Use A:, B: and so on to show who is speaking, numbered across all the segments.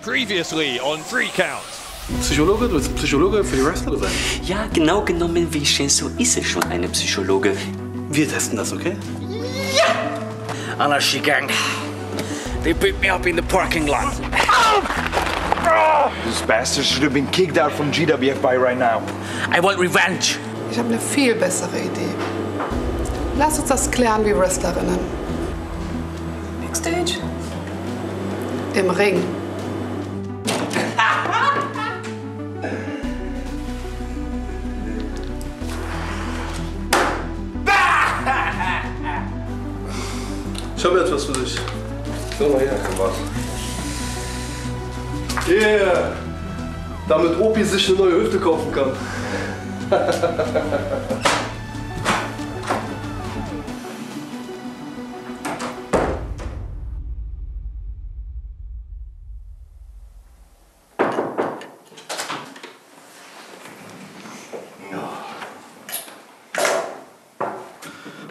A: Previously on 3 Count.
B: Psychologe? Du willst Psychologe für die Wrestler sein?
C: Ja, genau genommen, Vincenzo ist es schon eine Psychologe.
B: Wir testen das, okay?
D: Yeah! Anarchy gang. They beat me up in the parking lot.
E: This bastard should have been kicked out from GWF by right now.
D: I want revenge.
F: Ich habe eine viel bessere Idee. Lass uns das klären wie Wrestlerinnen. Backstage? Im Ring.
B: Ich habe etwas für dich. Komm mal her, komm. Yeah! Damit Opi sich eine neue Hüfte kaufen kann.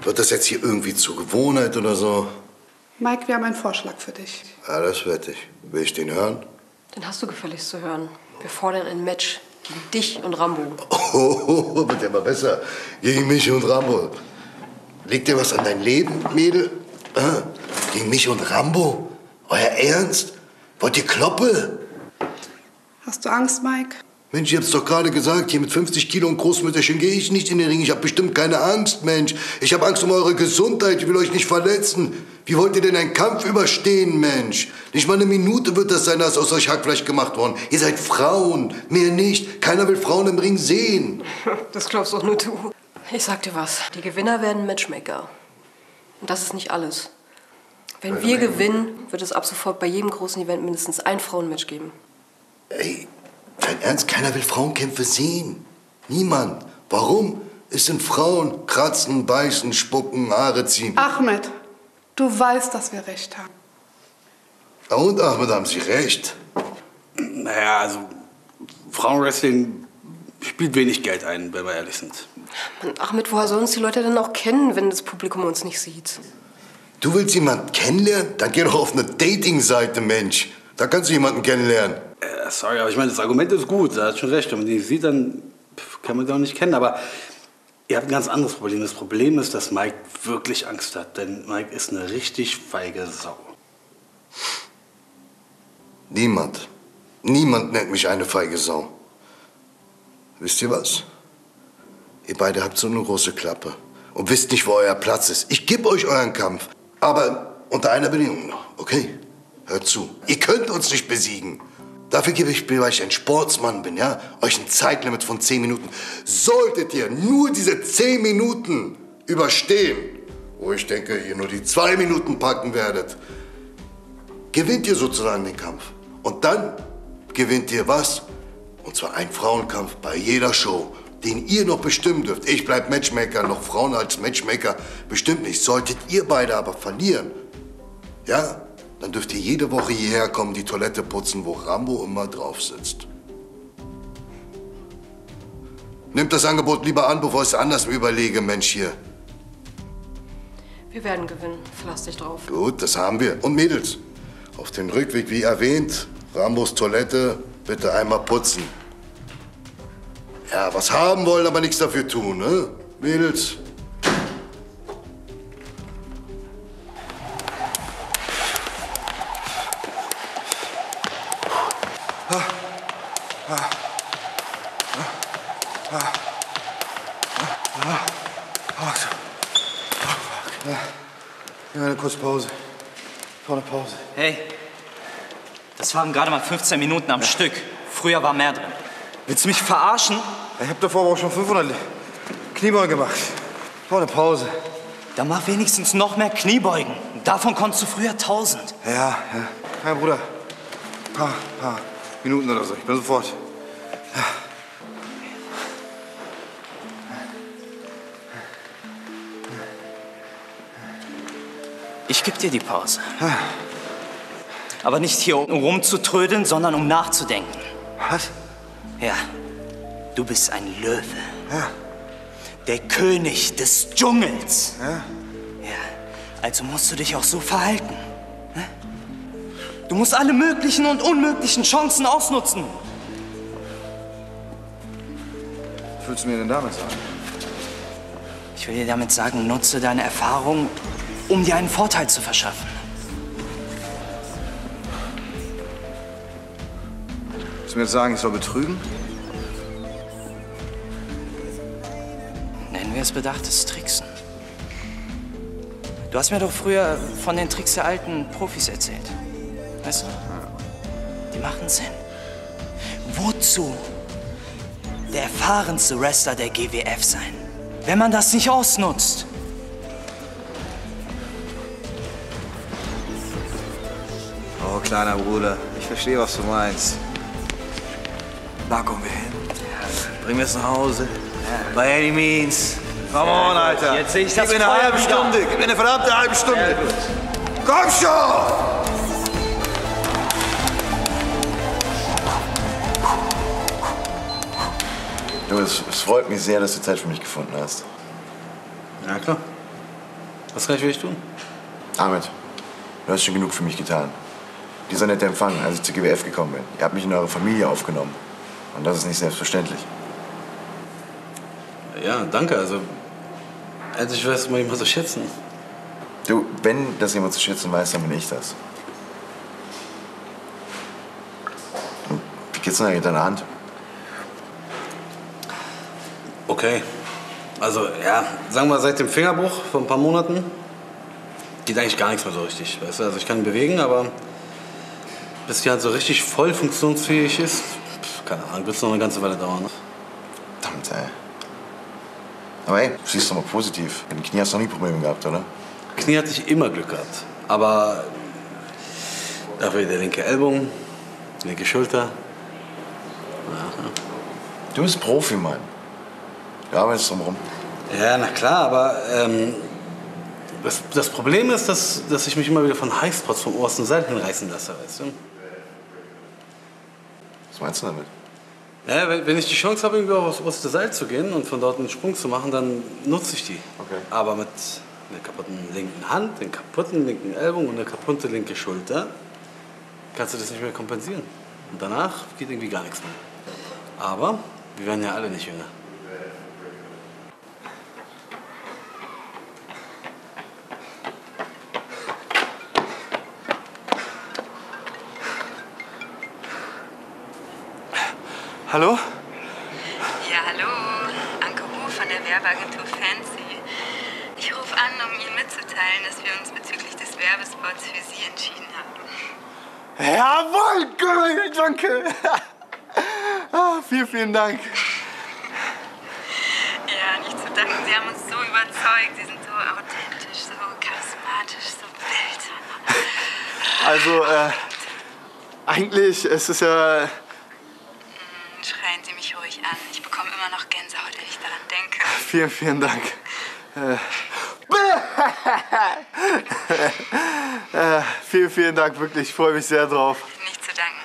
G: Wird das jetzt hier irgendwie zur Gewohnheit oder so?
F: Mike, wir haben einen Vorschlag für dich.
G: Ja, das werde ich. Will ich den hören?
H: Den hast du gefälligst zu hören. Wir fordern ein Match gegen dich und Rambo.
G: Oh, wird ja mal besser. Gegen mich und Rambo. Liegt dir was an dein Leben, Mädel? Gegen mich und Rambo? Euer Ernst? Wollt ihr Kloppe?
F: Hast du Angst, Mike?
G: Mensch, ich hab's doch gerade gesagt, hier mit 50 Kilo und Großmütterchen gehe ich nicht in den Ring. Ich hab bestimmt keine Angst, Mensch. Ich hab Angst um eure Gesundheit, ich will euch nicht verletzen. Wie wollt ihr denn einen Kampf überstehen, Mensch? Nicht mal eine Minute wird das sein, dass aus euch Hackfleisch gemacht worden. Ihr seid Frauen, mehr nicht. Keiner will Frauen im Ring sehen.
H: Das glaubst doch nur du. Ich sag dir was, die Gewinner werden Matchmaker. Und das ist nicht alles. Wenn wir gewinnen, wird es ab sofort bei jedem großen Event mindestens ein Frauenmatch geben.
G: Ey, dein Ernst? Keiner will Frauenkämpfe sehen. Niemand. Warum? Es sind Frauen. Kratzen, beißen, spucken, Haare ziehen.
F: Ahmed, du weißt, dass wir recht haben.
G: Ja, und Ahmed, haben Sie recht.
B: Naja, also Frauenwrestling spielt wenig Geld ein, wenn wir ehrlich sind.
H: Mann, Ahmed, woher sollen uns die Leute denn auch kennen, wenn das Publikum uns nicht sieht?
G: Du willst jemanden kennenlernen? Dann geh doch auf eine Dating-Seite, Mensch. Da kannst du jemanden kennenlernen.
B: Sorry, aber ich meine, das Argument ist gut. Er hat schon recht. Wenn man die sieht, dann kann man sie auch nicht kennen. Aber ihr habt ein ganz anderes Problem. Das Problem ist, dass Mike wirklich Angst hat. Denn Mike ist eine richtig feige Sau.
G: Niemand nennt mich eine feige Sau. Wisst ihr was? Ihr beide habt so eine große Klappe und wisst nicht, wo euer Platz ist. Ich gebe euch euren Kampf, aber unter einer Bedingung noch, okay? Hört zu, ihr könnt uns nicht besiegen. Dafür gebe ich, weil ich ein Sportsmann bin, ja, euch ein Zeitlimit von 10 Minuten. Solltet ihr nur diese 10 Minuten überstehen, wo ich denke, ihr nur die 2 Minuten packen werdet, gewinnt ihr sozusagen den Kampf. Und dann gewinnt ihr was? Und zwar einen Frauenkampf bei jeder Show, den ihr noch bestimmen dürft. Ich bleib Matchmaker, noch Frauen als Matchmaker bestimmt nicht. Solltet ihr beide aber verlieren, ja, dann dürft ihr jede Woche hierher kommen, die Toilette putzen, wo Rambo immer drauf sitzt. Nehmt das Angebot lieber an, bevor ich es anders mir überlege, Mensch hier.
H: Wir werden gewinnen, verlass dich drauf.
G: Gut, das haben wir. Und Mädels, auf den Rückweg, wie erwähnt, Rambos Toilette bitte einmal putzen. Ja, was haben wollen, aber nichts dafür tun, ne? Mädels.
E: Ja, eine kurze Pause. Vorne Pause.
D: Hey, das waren gerade mal 15 Minuten am Stück. Früher war mehr drin. Willst du mich verarschen?
E: Ich hab davor aber auch schon 500 Kniebeugen gemacht. Vorne Pause.
D: Dann mach wenigstens noch mehr Kniebeugen. Davon konntest du früher 1000.
E: Ja. Mein Bruder. Paar Minuten oder so. Ich bin sofort. Ja.
D: Ich geb dir die Pause. Aber nicht hier um rumzutrödeln, sondern um nachzudenken.
E: Was?
D: Ja, du bist ein Löwe.
E: Ja.
D: Der König des Dschungels.
E: Ja.
D: Ja, also musst du dich auch so verhalten. Ne? Du musst alle möglichen und unmöglichen Chancen ausnutzen.
E: Was willst du mir denn damit sagen?
D: Ich will dir damit sagen, nutze deine Erfahrung, um dir einen Vorteil zu verschaffen.
E: Willst du mir jetzt sagen, ich soll betrügen?
D: Nennen wir es bedachtes Tricksen. Du hast mir doch früher von den Tricks der alten Profis erzählt. Weißt du? Die machen Sinn. Wozu der erfahrenste Wrestler der GWF sein, wenn man das nicht ausnutzt?
E: Oh, kleiner Bruder, ich verstehe, was du meinst. Da kommen wir hin. Bring mir es nach Hause. By any means. Come on, Alter.
D: Jetzt sehe ich das
E: Gib mir eine
D: Feuer
E: halbe
D: wieder.
E: Stunde. Gib mir eine verdammte halbe Stunde. Komm schon!
G: Du, es freut mich sehr, dass du Zeit für mich gefunden hast.
B: Ja, klar. Was kann ich für dich tun?
G: Ahmed, du hast schon genug für mich getan. Dieser nette Empfang, als ich zur GWF gekommen bin. Ihr habt mich in eure Familie aufgenommen. Und das ist nicht selbstverständlich.
B: Ja, danke. Also ich weiß mal jemand zu schätzen.
G: Du, wenn das jemand zu schätzen weiß, dann bin ich das. Und wie geht's denn eigentlich deiner Hand?
B: Okay. Also, ja, sagen wir seit dem Fingerbruch vor ein paar Monaten geht eigentlich gar nichts mehr so richtig. Weißt du? Also ich kann ihn bewegen, aber bis die halt so richtig voll funktionsfähig ist, keine Ahnung, wird es noch eine ganze Weile dauern. Ne?
G: Verdammt, ey. Aber ey, siehst du mal positiv. Mit dem Knie hast du noch nie Probleme gehabt, oder?
B: Knie hatte ich immer Glück gehabt. Aber dafür der linke Ellbogen, die linke Schulter.
G: Du bist Profi, Mann. Du arbeitest drumherum.
B: Ja, na klar, aber das Problem ist, dass ich mich immer wieder von Highspots vom obersten Seil hinreißen lasse, weißt du?
G: Was meinst du damit?
B: Ja, wenn ich die Chance habe, irgendwie aufs oberste Seil zu gehen und von dort einen Sprung zu machen, dann nutze ich die.
G: Okay.
B: Aber mit einer kaputten linken Hand, einem kaputten linken Ellbogen und einer kaputten linken Schulter kannst du das nicht mehr kompensieren. Und danach geht irgendwie gar nichts mehr. Aber wir werden ja alle nicht jünger.
I: Hallo?
J: Ja, hallo. Anke Hu von der Werbeagentur Fancy. Ich rufe an, um Ihnen mitzuteilen, dass wir uns bezüglich des Werbespots für Sie entschieden haben.
I: Jawohl, cool, danke. Vielen Dank.
J: Ja, nicht zu danken. Sie haben uns so überzeugt. Sie sind so authentisch, so charismatisch, so wild.
I: Also, eigentlich ist es ja...
J: Schreien Sie mich ruhig an. Ich bekomme immer noch Gänsehaut, wenn ich daran denke.
I: Vielen Dank. Vielen Dank, wirklich. Ich freue mich sehr drauf.
J: Nicht zu danken.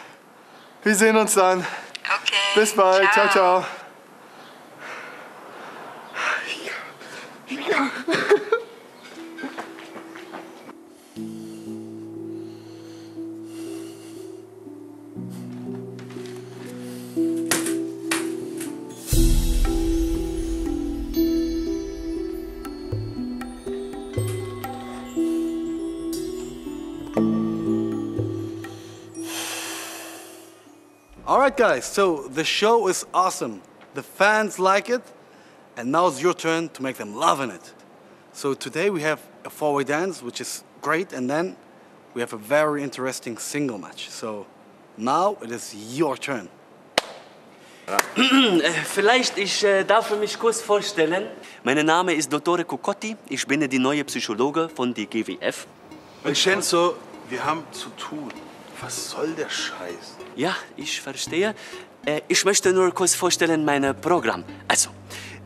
I: Wir sehen uns dann.
J: Okay.
I: Bis bald. Ciao, ciao.
B: All right, guys, so the show is awesome. The fans like it, and now it's your turn to make them loving it. So today we have a four-way dance, which is great, and then we have a very interesting single match. So now it is your turn.
C: Vielleicht darf ich mich kurz vorstellen. Mein Name ist Dr. Coccotti. Ich bin die neue Psychologe von der GWF.
I: Vincenzo, wir haben zu tun. Was soll der Scheiß?
C: Ja, ich verstehe. Ich möchte nur kurz vorstellen mein Programm. Also,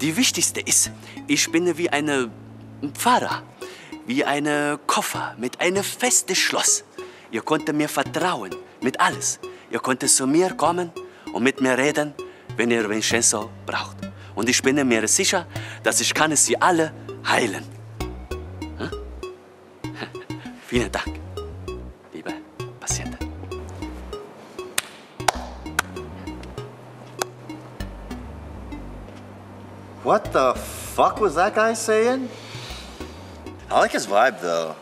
C: die wichtigste ist, ich bin wie ein Pfarrer, wie ein Koffer mit einem festen Schloss. Ihr könnt mir vertrauen mit alles. Ihr könnt zu mir kommen und mit mir reden, wenn ihr Vincenzo braucht. Und ich bin mir sicher, dass ich kann sie alle heilen. Hm? Vielen Dank, liebe Patienten.
E: What the fuck was that guy saying? I like his vibe, though.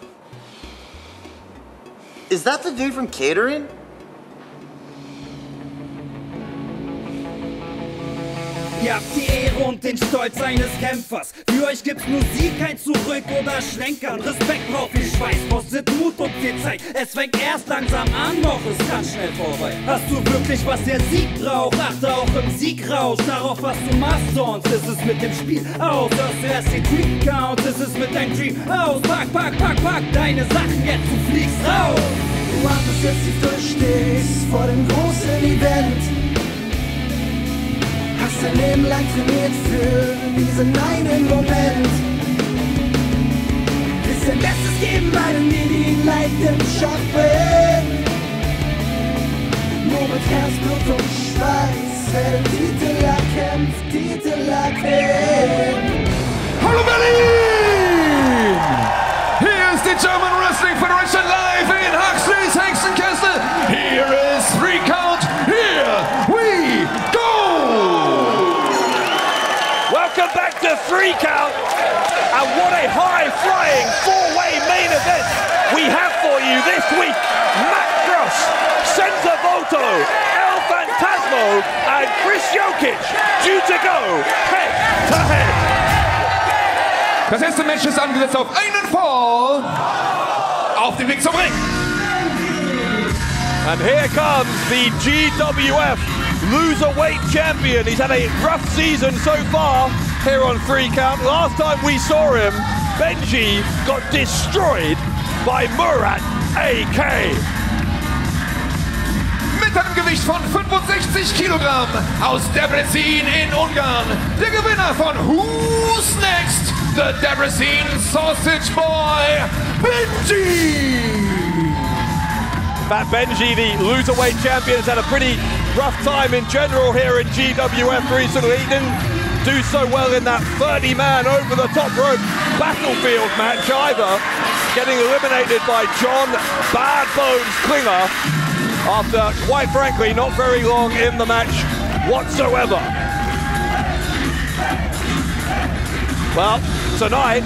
E: Is that the dude from catering?
K: Ihr habt die Ehre und den Stolz eines Kämpfers. Für euch gibt's nur Sieg, kein Zurück oder Schlenkern. Respekt braucht viel Schweiß, kostet Mut und viel Zeit. Es fängt erst langsam an, doch ist ganz schnell vorbei. Hast du wirklich, was der Sieg braucht? Achte auch im Siegrausch darauf, was du machst, sonst ist es mit dem Spiel aus. Hörst du erst den Tweet Count, ist es mit deinem Dream aus. Pack, pack, pack, pack deine Sachen jetzt, du fliegst raus.
L: Du wartest jetzt, wie du stehst vor dem großen Event. Hast dein Leben lang trainiert für diesen einen Moment. Willst dein Bestes geben, weil du dir die Leidenschaft bringt. Nur mit Herzblut und Schweiß werden Titel erkämpft, Titel erkämpft.
A: Hallo Berlin! Hier ist die German Wrestling Federation live in Huxley's Hexenkessel. Here is 3 count. Here we go! Welcome back to 3 count. And what a high-flying 4-way main event we have for you this week. Matt Cross, Senza Volto, El Phantasmo, and Kris Jokic due to go head-to-head. Das erste Match ist angesetzt auf einen Fall auf dem Weg zum Ring. And here comes the GWF Loserweight Champion. He's had a rough season so far here on 3 count. Last time we saw him, Benji got destroyed by Murat AK. Mit einem Gewicht von 65 Kilogramm aus Debrecen in Ungarn, der Gewinner von Who's Next? The Debrecen Sausage Boy, Benji! Fat Benji, the Loserweight champion, has had a pretty rough time in general here in GWF recently. He didn't do so well in that 30-man over-the-top rope battlefield match either, getting eliminated by John Bad Bones Klinger after, quite frankly, not very long in the match whatsoever. Well, tonight,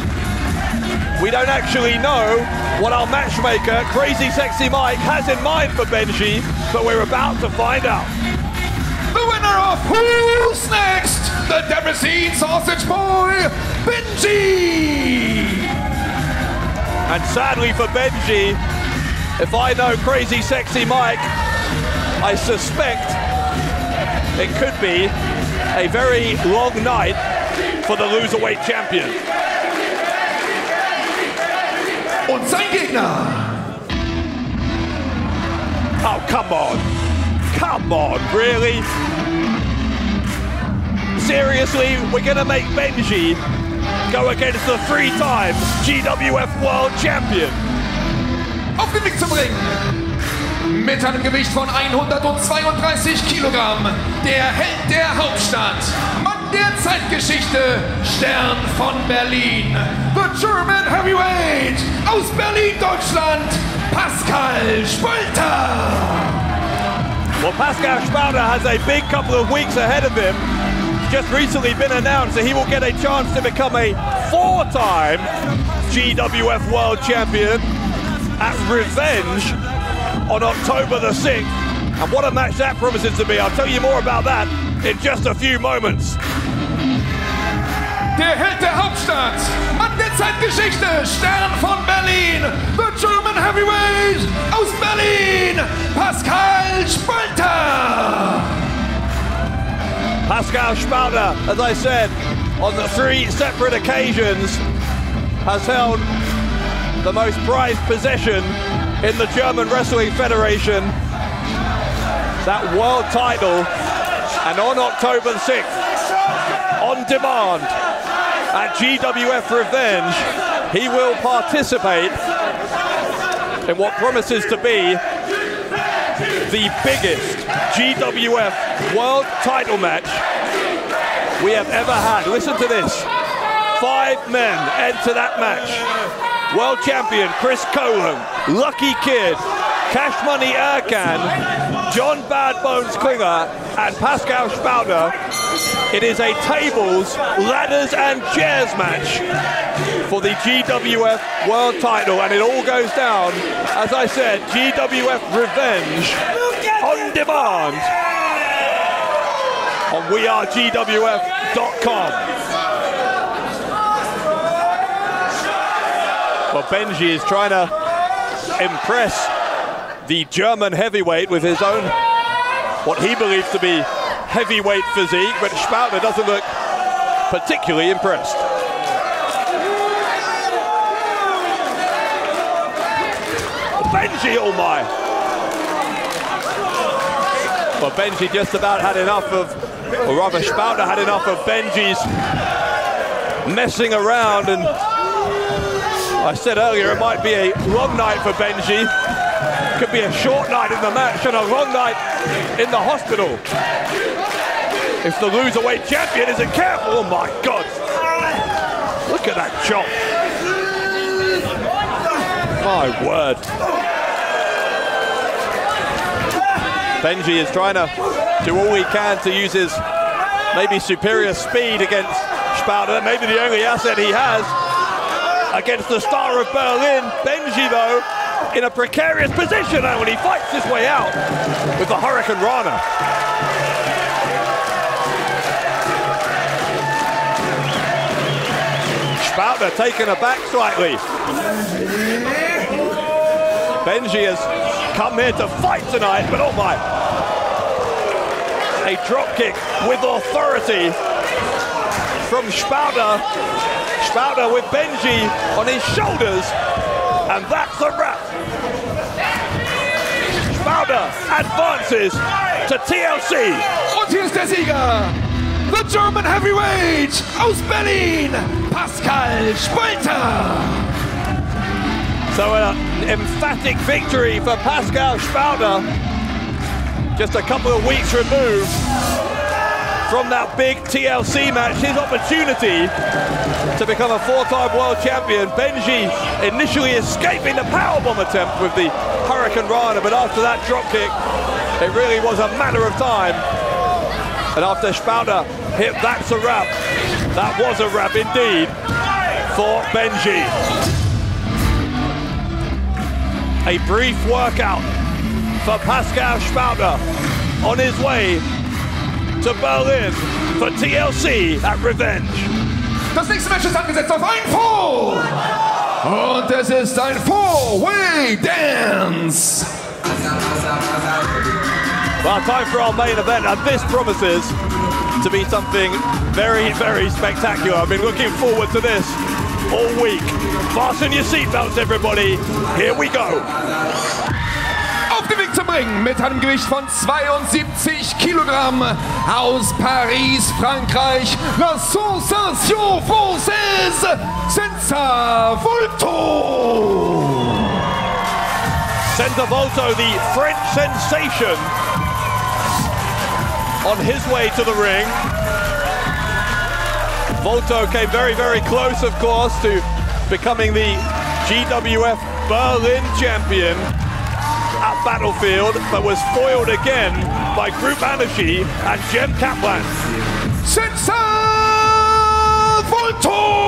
A: we don't actually know what our matchmaker, Crazy Sexy Mike, has in mind for Benji, but we're about to find out. The winner of Who's Next? The Debrecen Sausage Boy, Benji! And sadly for Benji, if I know Crazy Sexy Mike, I suspect it could be a very long night for the Loserweight champion. Und sein Gegner. Oh, come on. Come on, really? Seriously, we're gonna make Benji go against the 3-time GWF World Champion. Auf dem Weg zum Ring. Mit einem Gewicht von 132 Kilogramm. Der Held der Hauptstadt. Mann der Zeitgeschichte. Stern von Berlin. The German Heavyweight. Aus Berlin, Deutschland. Pascal Spalter. Well, Pascal Spalter has a big couple of weeks ahead of him. It's just recently been announced that he will get a chance to become a 4-time GWF World Champion at Revenge on October the 6th. And what a match that promises to be. I'll tell you more about that in just a few moments. Der Held der Hauptstadt, Mann der Zeitgeschichte, Stern von Berlin, the German Heavyweight aus Berlin, Pascal Spalter. Pascal Spalter, as I said, on the 3 separate occasions, has held the most prized possession in the German Wrestling Federation, that world title. And on October 6th, on demand, at GWF Revenge, he will participate in what promises to be the biggest GWF World title match we have ever had. Listen to this. 5 men enter that match. World champion Chris Colan, Lucky Kid, Cash Money Erkan, John Bad Bones Klinger, and Pascal Spalter It is a tables, ladders and chairs match for the GWF World title, and it all goes down, as I said, GWF Revenge on demand on wearegwf.com. Well, Benji is trying to impress the German heavyweight with his own, what he believes to be heavyweight physique, but Spalter doesn't look particularly impressed. Benji, oh my! Well, Benji just about had enough of, or rather Spalter had enough of Benji's messing around, and I said earlier it might be a long night for Benji. Could be a short night in the match and a long night in the hospital if the loserweight champion isn't careful. Oh my God! Look at that chop! My word! Benji is trying to do all he can to use his maybe superior speed against Spalter, maybe the only asset he has against the star of Berlin. Benji, though, in a precarious position now when he fights his way out with the Hurricane Rana. Spalter taken aback slightly. Benji has come here to fight tonight, but oh my. A drop kick with authority from Spalter. Spalter with Benji on his shoulders, and that's a wrap. Spalter advances to TLC.
M: Und hier ist der Sieger, the German Heavyweight aus Berlin, Pascal Spalter.
A: So an emphatic victory for Pascal Spalter, just a couple of weeks removed from that big TLC match, his opportunity to become a four-time world champion. Benji initially escaping the powerbomb attempt with the Hurricane Rana, but after that dropkick, it really was a matter of time. And after Spalter hit "That's a wrap," that was a wrap indeed for Benji. A brief workout for Pascal Spalter on his way to Berlin for TLC at Revenge.
M: Das nächste Match ist angesetzt auf ein Fall. Und es ist ein Four-Way Dance.
A: Well, time for our main event, and this promises to be something very, very spectacular. I've been looking forward to this all week. Fasten your seatbelts, everybody. Here we go.
M: Auf den Weg zum Ring mit einem Gewicht von 72 Kilogramm aus Paris, Frankreich, la sensation française, Senza Volto.
A: Senza Volto, the French sensation, on his way to the ring. Volto came very, very close, of course, to becoming the GWF Berlin champion at Battlefield, but was foiled again by Group Anashi and Jem Kaplan.
M: Senza Volto!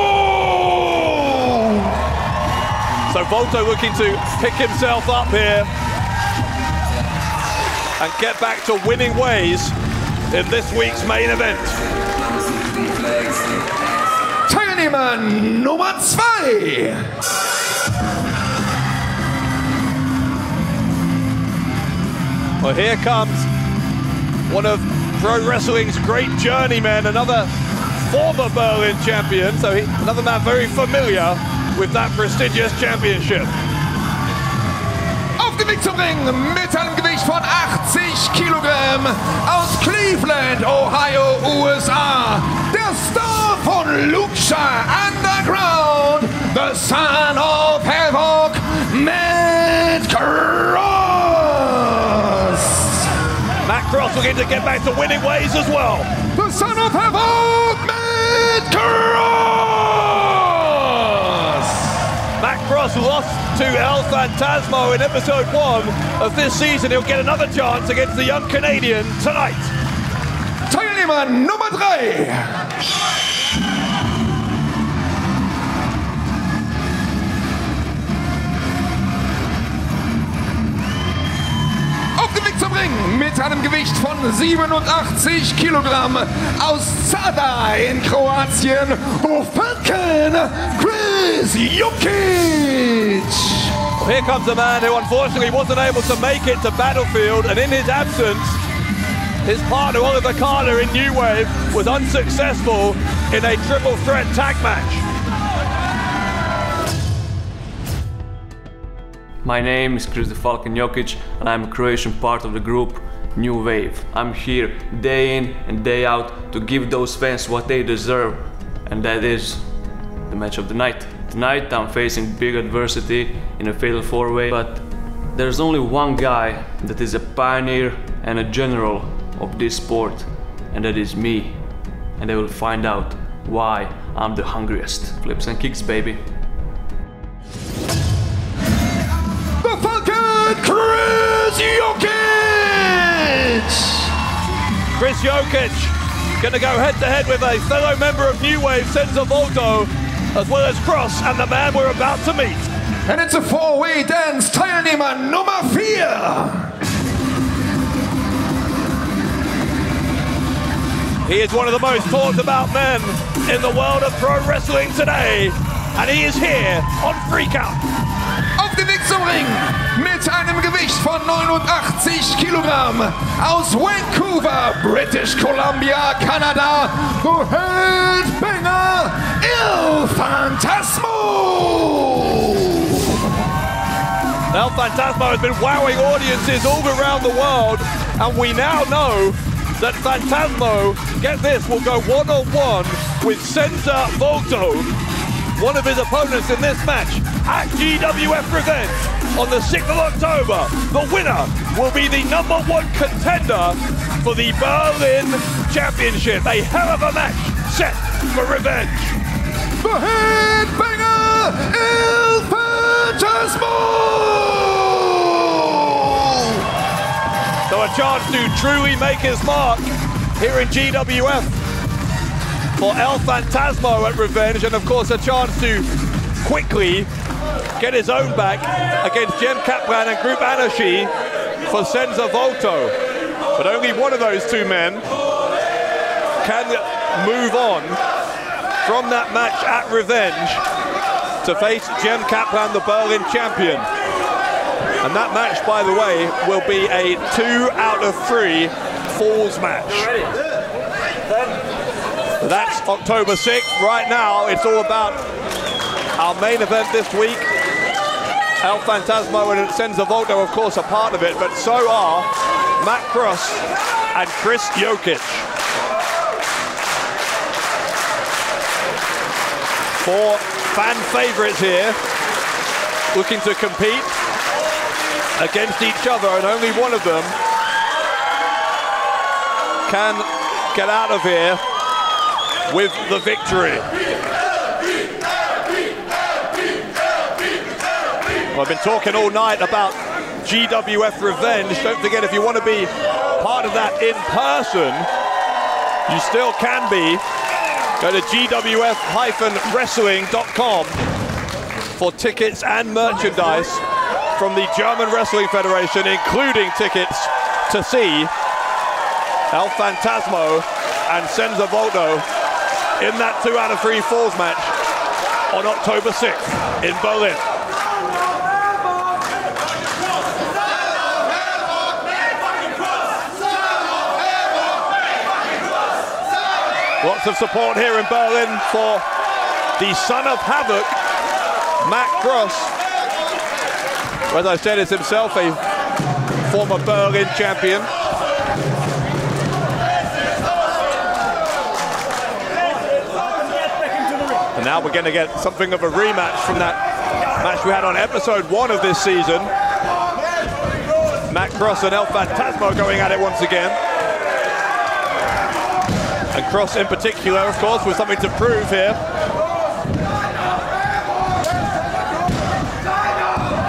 A: So Volto looking to pick himself up here and get back to winning ways in this week's main event.
M: Teilnehmer Nummer 2.
A: Well, here comes one of pro wrestling's great journeymen, another former Berlin champion, so another man very familiar with that prestigious championship.
M: Auf dem Weg zum Ring mit einem Gewicht von 80 Kilogramm aus Cleveland, Ohio, USA. Der Star von Lucha Underground, the son of Havoc, Matt Cross.
A: Matt Cross looking to get back to winning ways as well.
M: The son of Havoc, Matt Cross.
A: Matt Cross lost to El Phantasmo in episode 1 of this season. He'll get another chance against the young Canadian tonight.
M: Teilnehmer Nummer 3. Auf dem Weg zum Ring mit einem Gewicht von 87 Kilogramm aus Sada in Kroatien, Falcon Kris Jokic.
A: Here comes a man who unfortunately wasn't able to make it to Battlefield, and in his absence, his partner Oliver Carter in New Wave was unsuccessful in a triple threat tag match.
N: My name is Kris the Falcon Jokic, and I'm a Croatian part of the group New Wave. I'm here day in and day out to give those fans what they deserve, and that is the match of the night. Tonight I'm facing big adversity in a fatal 4-way, but there's only one guy that is a pioneer and a general of this sport, and that is me. And they will find out why I'm the hungriest. Flips and kicks, baby.
M: The Falcon Kris Jokic!
A: Kris Jokic gonna go head to head with a fellow member of New Wave, Senza Volto, as well as Cross and the man we're about to meet.
M: And it's a 4-way dance, Teilnehmer Nummer 4.
A: He is one of the most talked about men in the world of pro wrestling today, and he is here on Freakout.
M: Auf dem Weg zum Ring mit einem Gewicht von 89 Kilogramm aus Vancouver, British Columbia, Kanada, the Headbanger, Phantasmo!
A: Now Phantasmo has been wowing audiences all around the world, and we now know that Phantasmo, get this, will go one-on-one with Senza Volto, one of his opponents in this match, at GWF Revenge on the 6th of October. The winner will be the #1 contender for the Berlin Championship. A hell of a match set for Revenge.
M: The Headbanger, Phantasmo!
A: So a chance to truly make his mark here in GWF for El Phantasmo at Revenge, and of course a chance to quickly get his own back against Jem Kaplan and Group Anashi for Senza Volto. But only one of those two men can move on from that match at Revenge to face Jem Kaplan, the Berlin champion. And that match, by the way, will be a 2 out of 3 falls match. That's October 6th. Right now, it's all about our main event this week. El Phantasmo and Senza Volto, of course, are part of it, but so are Matt Cross and Kris Jokic. 4 fan favorites here, looking to compete against each other, and only one of them can get out of here with the victory. Well, I've been talking all night about GWF Revenge. Don't forget, if you want to be part of that in person, you still can be. Go to gwf-wrestling.com for tickets and merchandise from the German Wrestling Federation, including tickets to see El Phantasmo and Senza Volto in that 2 out of 3 falls match on October 6th in Berlin. Lots of support here in Berlin for the son of Havoc, Matt Cross. As I said, is himself a former Berlin champion. And now we're going to get something of a rematch from that match we had on episode 1 of this season. Matt Cross and El Phantasmo going at it once again. And Cross in particular, of course, with something to prove here.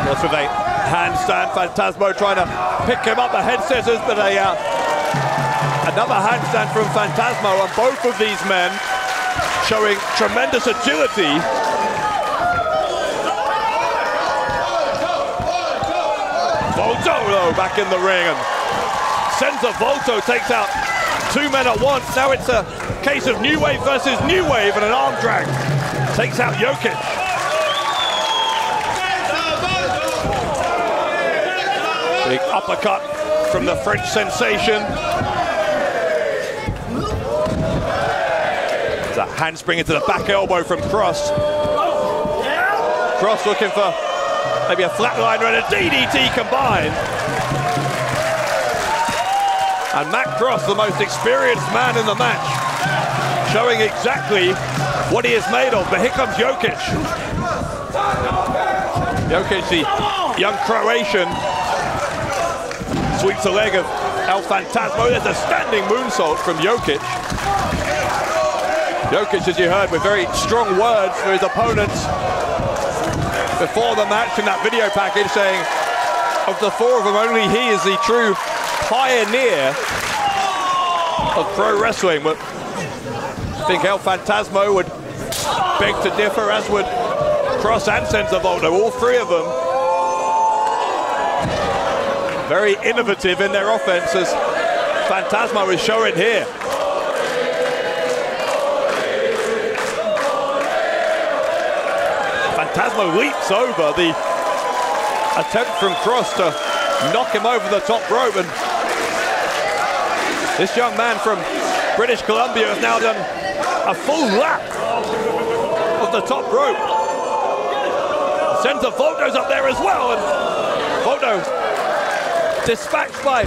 A: Cross with a handstand, Phantasmo trying to pick him up, the head scissors, but a Another handstand from Phantasmo, and both of these men showing tremendous agility. Volto, though, back in the ring, and Senza Volto takes out two men at once. Now it's a case of New Wave versus New Wave, and an arm drag takes out Jokic. Big uppercut from the French sensation. It's a handspring into the back elbow from Cross. Cross looking for maybe a flatliner and a DDT combined. And Matt Cross, the most experienced man in the match, showing exactly what he is made of. But here comes Jokic. Jokic, the young Croatian, sweeps the leg of El Phantasmo. There's a standing moonsault from Jokic. Jokic, as you heard, with very strong words for his opponents before the match in that video package, saying of the four of them, only he is the true pioneer of pro wrestling. But I think El Phantasmo would beg to differ, as would Cross and Senza Volto. All three of them very innovative in their offense, as Phantasmo is showing here. Phantasmo leaps over the attempt from Cross to knock him over the top rope, and this young man from British Columbia has now done a full lap of the top rope. Senza Volto's up there as well, and Volto dispatched by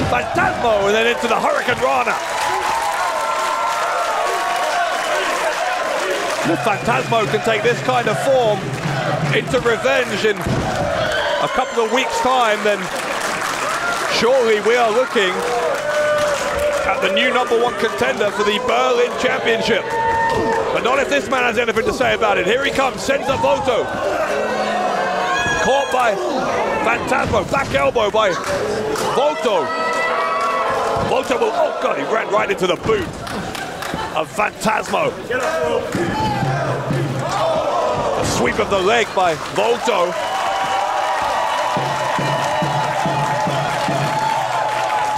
A: Phantasmo, and then into the Hurricane Rana. If Phantasmo can take this kind of form into revenge in a couple of weeks' time, then surely we are looking at the new #1 contender for the Berlin Championship. But not if this man has anything to say about it. Here he comes, Senza Volto. Caught by Phantasmo, back elbow by Volto. Volto will, oh God, he ran right into the boot of Phantasmo. A sweep of the leg by Volto.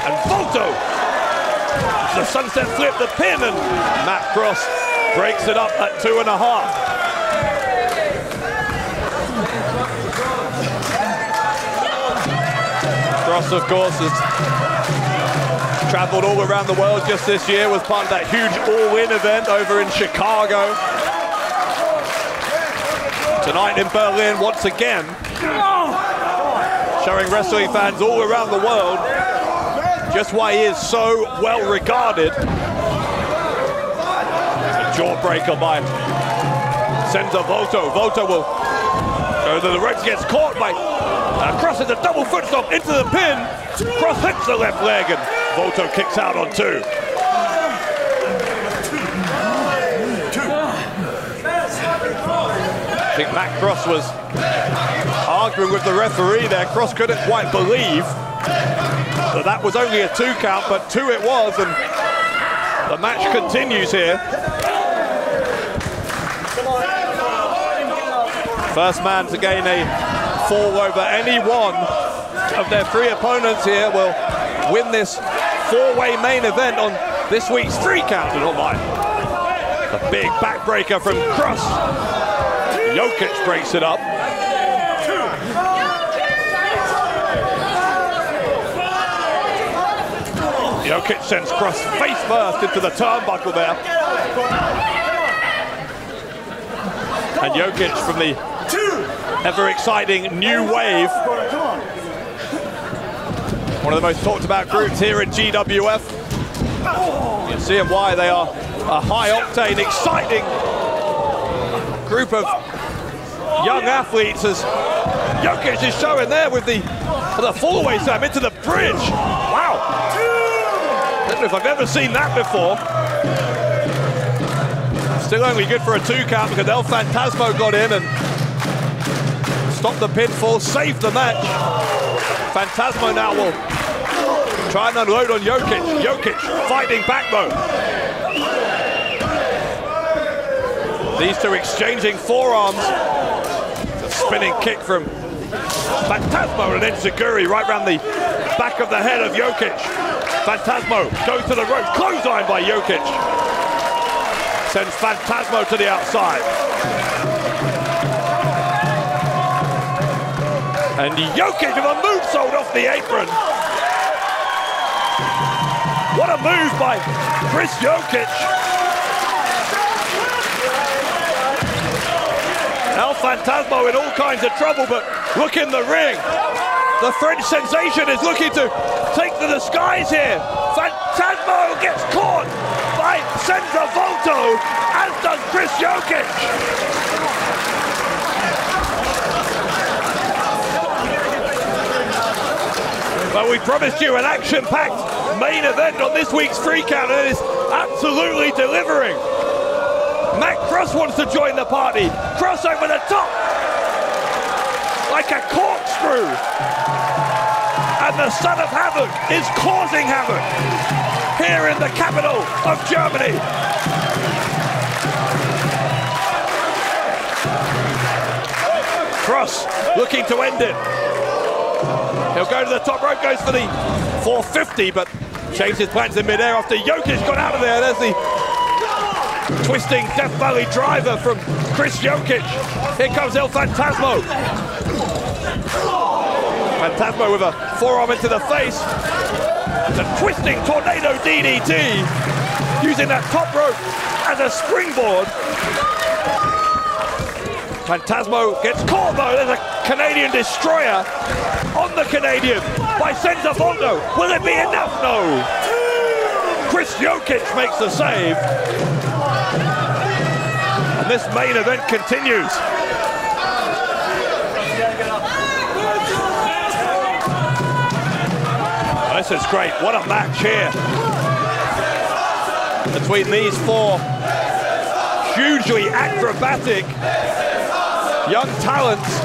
A: And Volto, the sunset flip, the pin, and Matt Cross breaks it up at 2.5. Cross, of course, has traveled all around the world just this year, was part of that huge all-in event over in Chicago. Tonight in Berlin, once again, showing wrestling fans all around the world just why he is so well regarded. A jawbreaker by Senza Volto. Volto will go to the ropes, gets caught by Cross, is a double foot stomp into the pin. Cross hits the left leg, and Volto kicks out on 2. I think Matt Cross was arguing with the referee there. Cross couldn't quite believe that that was only a 2 count, but 2 it was, and the match continues here. First man to gain a fall over any one of their 3 opponents here will win this 4-way main event on this week's 3 count. And a big backbreaker from Cross. Jokic breaks it up. Jokic sends Cross face first into the turnbuckle there. And Jokic from the ever-exciting New Wave. One of the most talked about groups here at GWF. You can see why they are a high-octane, exciting group of young athletes, as Jokic is showing there with the fall-away slam into the bridge. Wow! I don't know if I've ever seen that before. Still only good for a 2 count because El Phantasmo got in and stopped the pinfall, saved the match. Phantasmo now will Try and unload on Jokic. Jokic fighting back though. These two exchanging forearms. A spinning kick from Phantasmo and then Zaguri right round the back of the head of Jokic. Phantasmo goes to the rope, clothesline by Jokic. Sends Phantasmo to the outside. And Jokic with a moonsault off the apron. What a move by Kris Jokic. Now Phantasmo in all kinds of trouble, but look in the ring. The French sensation is looking to take to the skies here. Phantasmo gets caught by Senza Volto, as does Kris Jokic. Well, we promised you an action-packed main event on this week's Free Count, and it is absolutely delivering. Matt Cross wants to join the party. Cross over the top, like a corkscrew. And the son of havoc is causing havoc here in the capital of Germany. Cross looking to end it. He'll go to the top rope, goes for the 450, but changes plans in midair after Jokic got out of there. There's the twisting Death Valley driver from Kris Jokic. Here comes El Phantasmo. Phantasmo with a forearm into the face. The twisting tornado DDT, using that top rope as a springboard. Phantasmo gets caught though. There's a Canadian destroyer on the Canadian by Senza Volto. Will it be enough? No. Kris Jokic makes the save. And this main event continues. This is great. What a match here between these four hugely acrobatic young talents.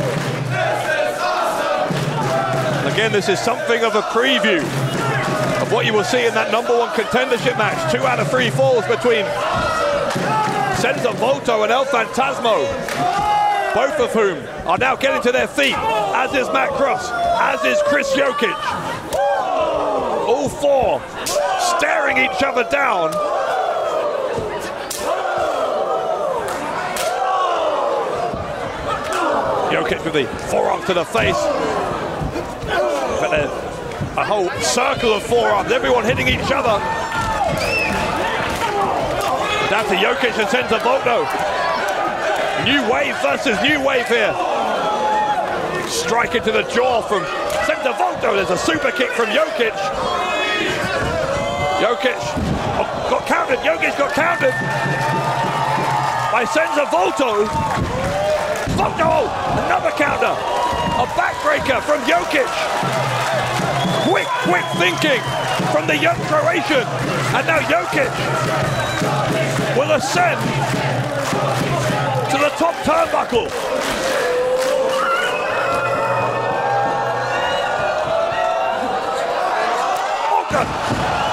A: Again, this is something of a preview of what you will see in that #1 contendership match. 2 out of 3 falls between Senza Volto and El Phantasmo, both of whom are now getting to their feet, as is Matt Cross, as is Kris Jokic. All four staring each other down. Jokic with the forearm to the face. But there's a whole circle of forearms, everyone hitting each other. Down to Jokic and Senza Volto. New wave versus new wave here. Strike into the jaw from Senza Volto. There's a super kick from Jokic. Jokic got countered. Jokic got countered by Senza Volto. Volto, another counter. A backbreaker from Jokic. Quick thinking from the young Croatian. And now Jokic will ascend to the top turnbuckle.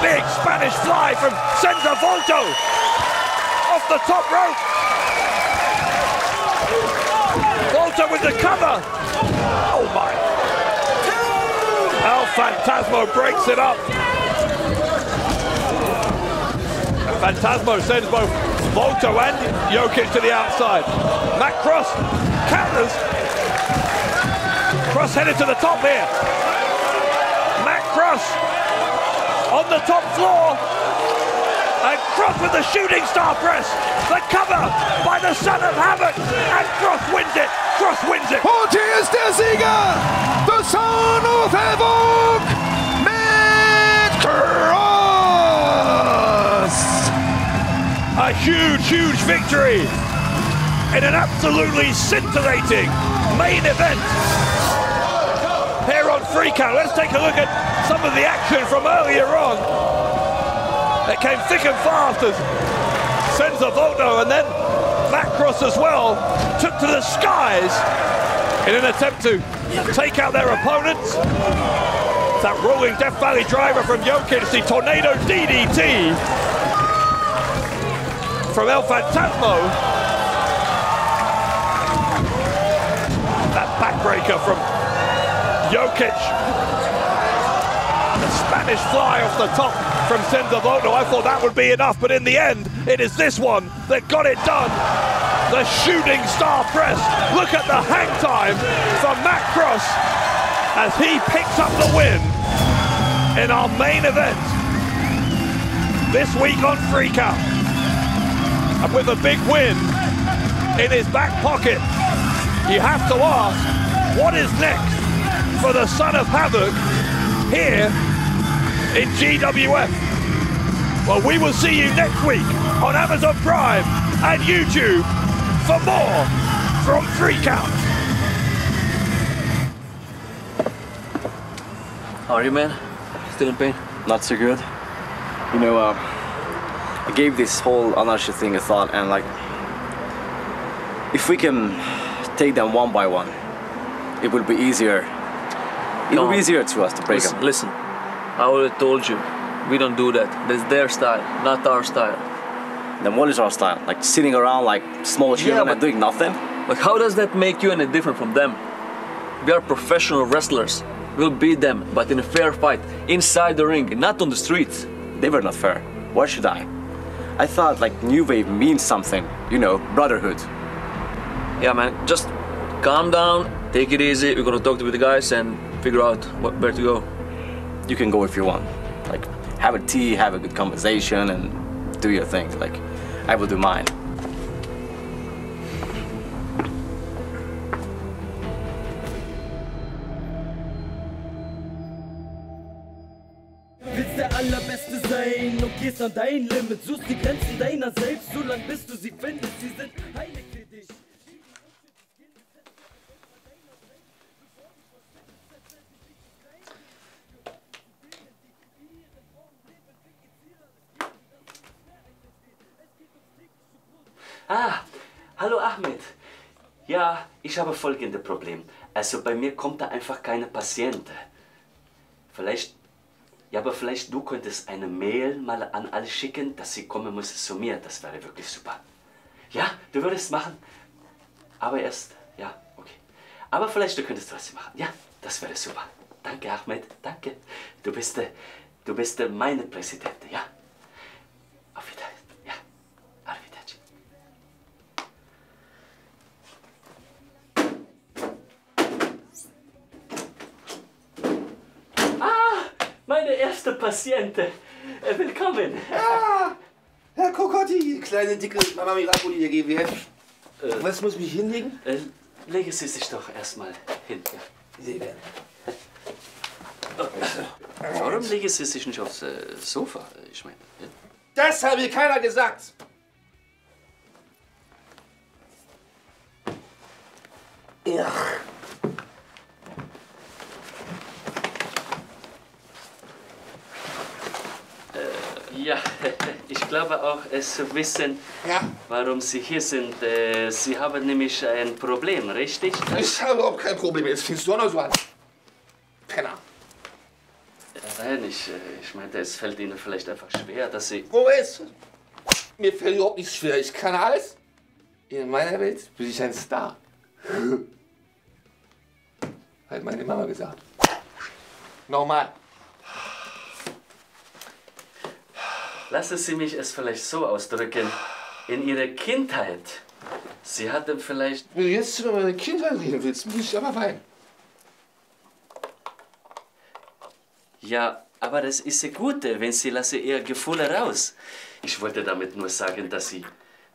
A: Big Spanish fly from Senza Volto off the top rope. Volto with the cover. Oh my. El Phantasmo breaks it up. And Phantasmo sends both Volto and Jokic to the outside. Matt Cross counters. Cross headed to the top here. Matt Cross on the top floor, and Cross with the shooting star press, the cover by the son of havoc, and Cross wins it. Cross wins it.
M: Und hier ist der Sieger, the son of havoc, Matt Cross.
A: A huge victory in an absolutely scintillating main event here on Free Count. Let's take a look at some of the action from earlier on. It came thick and fast as Senza Volto and then Matt Cross as well took to the skies in an attempt to take out their opponents. That rolling Death Valley driver from Jokic, the Tornado DDT from El Phantasmo. That backbreaker from Jokic. The Spanish fly off the top from Senza Volto. I thought that would be enough, but in the end, it is this one that got it done. The shooting star press. Look at the hang time for Matt Cross as he picks up the win in our main event this week on Freakout. And with a big win in his back pocket, you have to ask, what is next for the Son of Havoc here in GWF? Well, we will see you next week on Amazon Prime and YouTube for more from Freakout.
N: How are you, man? Still in pain?
O: Not so good. You know, I gave this whole anarchy thing a thought, and like, if we can take them one by one, it will be easier. It will be easier to us to break them.
N: Listen, I would have told you, we don't do that. That's their style, not our style.
O: Then what is our style? Like sitting around like small children and doing nothing?
N: Like, how does that make you any different from them? We are professional wrestlers. We'll beat them, but in a fair fight, inside the ring, not on the streets.
O: They were not fair. Why should I? I thought like New Wave means something, you know, brotherhood.
N: Yeah, man, just calm down, take it easy. We're gonna talk to the guys and figure out where to go.
O: You can go if you want. Like, have a tea, have a good conversation, and do your thing. Like, I will do mine.
K: Willst der Allerbeste sein und gehst an dein Limit, suchst die Grenzen deiner selbst, solange bis du sie findest, sie sind heilig für dich.
C: Ah, hallo Ahmed. Ja, ich habe folgende Problem. Also bei mir kommt da einfach keine Patienten. Vielleicht, ja, aber vielleicht du könntest eine Mail mal an alle schicken, dass sie kommen müssen zu mir. Das wäre wirklich super. Ja, du würdest machen. Aber erst, ja, okay. Aber vielleicht du könntest trotzdem machen. Ja, das wäre super. Danke, Ahmed, danke. Du bist meine Präsidentin, ja. Auf Wiedersehen. Meine erste Patientin. Willkommen.
P: Ja, Herr Coccotti, kleine, dicke Mama Miracoli der GWF. Was muss ich hinlegen?
C: Legen Sie sich doch erstmal hin. Ja.
P: Sehr gerne.
C: Warum legen Sie sich nicht aufs Sofa? Ich meine. Ja?
P: Das hat mir keiner gesagt. Ja.
C: Ja, ich glaube auch, es zu wissen, warum Sie hier sind. Sie haben nämlich ein Problem, richtig?
P: Ich habe überhaupt kein Problem. Jetzt fängst du auch noch so an. Penner.
C: Nein, ich meinte, es fällt Ihnen vielleicht einfach schwer, dass Sie...
P: Wo ist? Mir fällt überhaupt nichts schwer. Ich kann alles. In meiner Welt bin ich ein Star. Hat meine Mama gesagt. Nochmal.
C: Lassen Sie mich es vielleicht so ausdrücken. In Ihrer Kindheit, Sie hatten vielleicht...
P: Wenn du jetzt über meine Kindheit reden willst, muss ich aber weinen.
C: Ja, aber das ist ja gut, wenn Sie lassen Ihr Gefühle raus. Ich wollte damit nur sagen, dass Sie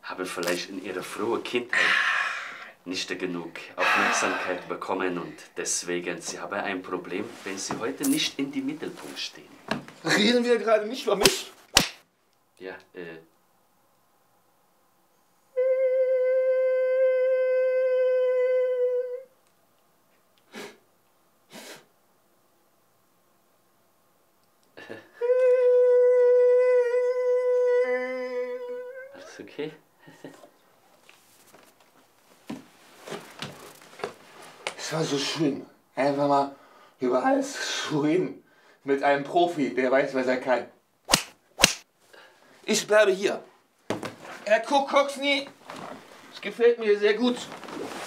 C: haben vielleicht in Ihrer frühen Kindheit nicht genug Aufmerksamkeit bekommen und deswegen, Sie haben ein Problem, wenn Sie heute nicht in die Mittelpunkt stehen.
P: Reden wir gerade nicht über mich?
C: Ja, Alles okay?
P: Es war so schön, einfach mal über alles zu reden. mit einem Profi, der weiß, was er kann. Ich bleibe hier. Herr Coccotti, es gefällt mir sehr gut.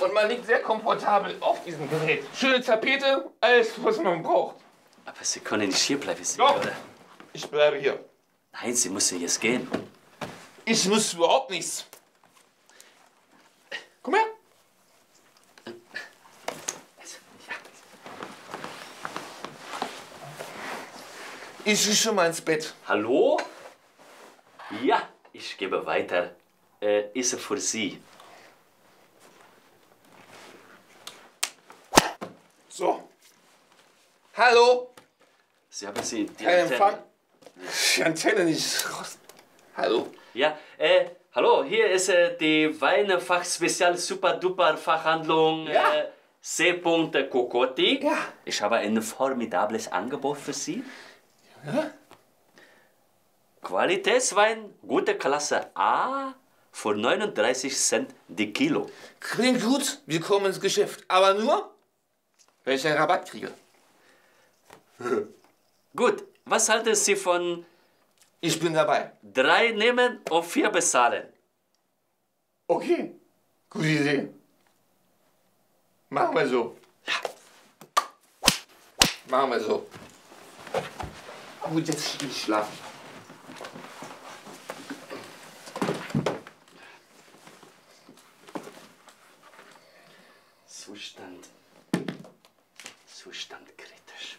P: Und man liegt sehr komfortabel auf diesem Gerät. Schöne Tapete, alles, was man braucht.
C: Aber Sie können nicht hier bleiben, Sie,
P: Doch,
C: oder?
P: ich bleibe hier.
C: Nein, Sie müssen jetzt gehen.
P: Ich muss überhaupt nichts. Komm her. Ich gehe schon mal ins Bett.
C: Hallo? Ja, ich gebe weiter. Ist für Sie.
P: So. Hallo?
C: Sie haben Sie die
P: Kein
C: Antenne.
P: Empfang. Die Antenne nicht raus. Hallo?
C: Ja, hallo, hier ist die Weinfach-Spezial Super-Duper-Fachhandlung C. Coccotti.
P: Ja.
C: Ich habe ein formidables Angebot für Sie.
P: Ja?
C: Qualitätswein, gute Klasse A für 39 Cent die Kilo.
P: Klingt gut, wir kommen ins Geschäft. Aber nur, wenn ich einen Rabatt kriege.
C: Gut, was halten Sie von...
P: Ich bin dabei.
C: 3 nehmen und 4 bezahlen.
P: Okay, gute Idee. Machen wir so. Ja. Machen wir so. Gut, jetzt gehe ich schlafen.
C: Zustand kritisch.